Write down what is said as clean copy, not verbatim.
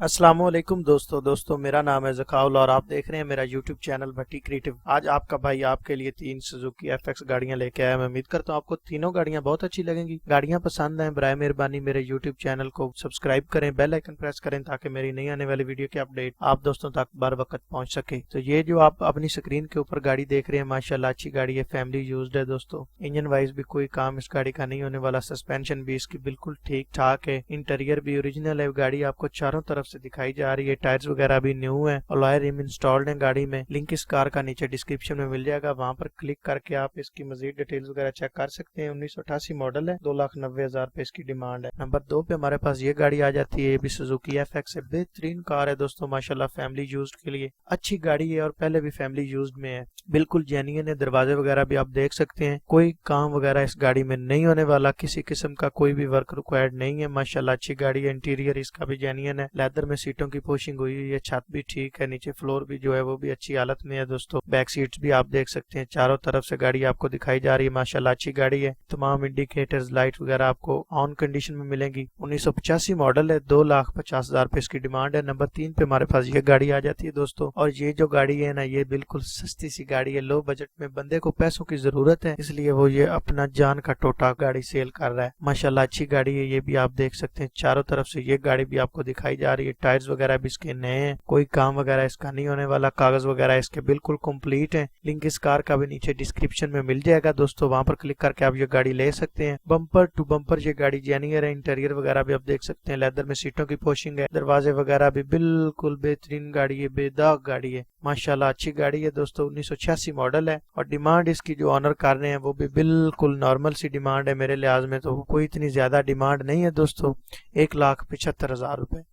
अस्सलामुअलैकुम दोस्तों मेरा नाम है ज़काउल और आप देख रहे हैं मेरा यूट्यूब चैनल भट्टी क्रिएटिव। आज आपका भाई आपके लिए 3 सुजुकी एफएक्स गाड़ियां लेके आया। मैं उम्मीद करता हूं आपको तीनों गाड़ियां बहुत अच्छी लगेंगी। गाड़ियां पसंद हैं बराए मेहरबानी मेरे यूट्यूब चैनल को सब्सक्राइब करें, बेल आइकन प्रेस करें ताकि मेरी नई आने वाली वीडियो की अपडेट आप दोस्तों तक बर वक्त पहुँच सके। तो ये जो आप अपनी स्क्रीन के ऊपर गाड़ी देख रहे हैं माशाल्लाह अच्छी गाड़ी है, फैमिली यूज्ड है दोस्तों। इंजन वाइज भी कोई काम इस गाड़ी का नहीं होने वाला, सस्पेंशन भी इसकी बिल्कुल ठीक ठाक है, इंटीरियर भी ओरिजिनल है। गाड़ी आपको चारों तरफ से दिखाई जा रही है, टायर्स वगैरह भी न्यू है, अलॉय रिम इंस्टॉल्ड है गाड़ी में। लिंक इस कार का नीचे डिस्क्रिप्शन में मिल जाएगा, वहां पर क्लिक करके आप इसकी मजीद डिटेल्स वगैरह चेक कर सकते हैं। 1988 मॉडल है, 2,90,000 रुपए इसकी डिमांड है। नंबर 2 पे हमारे पास ये गाड़ी आ जाती है, ये भी सुजुकी एफएक्स है। बेहतरीन कार है दोस्तों माशाल्लाह, फैमिली यूज्ड के लिए अच्छी गाड़ी है और पहले भी फैमिली यूज्ड में है, बिल्कुल जेन्युइन है। दरवाजे वगैरह भी आप देख सकते हैं, कोई काम वगैरह इस गाड़ी में नहीं होने वाला, किसी किस्म का कोई भी वर्क रिक्वायर्ड नहीं है। माशाल्लाह अच्छी गाड़ी है, इंटीरियर इसका भी जेन्युइन है, लेदर में सीटों की पोशिंग हुई हुई है, छत भी ठीक है, नीचे फ्लोर भी जो है वो भी अच्छी हालत में है दोस्तों। बैक सीट्स भी आप देख सकते हैं, चारों तरफ से गाड़ी आपको दिखाई जा रही है, माशाल्लाह अच्छी गाड़ी है। तमाम इंडिकेटर्स लाइट वगैरह आपको ऑन कंडीशन में मिलेंगी। 1985 मॉडल है, 2,50,000 रुपए इसकी डिमांड है। नंबर 3 पे हमारे पास ये गाड़ी आ जाती है दोस्तों, और ये जो गाड़ी है ना ये बिल्कुल सस्ती सी गाड़ी है, लो बजट में बंदे को पैसों की जरूरत है, इसलिए वो ये अपना जान का टोटा गाड़ी सेल कर रहा है। माशाल्लाह अच्छी गाड़ी है, ये भी आप देख सकते हैं, चारों तरफ से ये गाड़ी भी आपको दिखाई जा रही है। टायर्स वगैरह भी इसके नए हैं, कोई काम वगैरह इसका नहीं होने वाला, कागज वगैरह इसके बिल्कुल कंप्लीट हैं। लिंक इस कार का भी नीचे डिस्क्रिप्शन में मिल जाएगा दोस्तों, वहां पर क्लिक करके आप ये गाड़ी ले सकते हैं। बम्पर टू बम्पर ये गाड़ी जेन्युइन है, इंटीरियर वगैरह भी आप देख सकते हैं, लेदर में सीटों की पोशिंग है, दरवाजे वगैरह भी बिल्कुल बेहतरीन गाड़ी है, बेदाग गाड़ी है माशाल्लाह अच्छी गाड़ी है दोस्तों। 1986 मॉडल है और डिमांड इसकी जो ऑनर कर रहे हैं वो भी बिल्कुल नॉर्मल सी डिमांड है, मेरे लिहाज में तो कोई इतनी ज्यादा डिमांड नहीं है दोस्तों, 1,75,000 रुपए।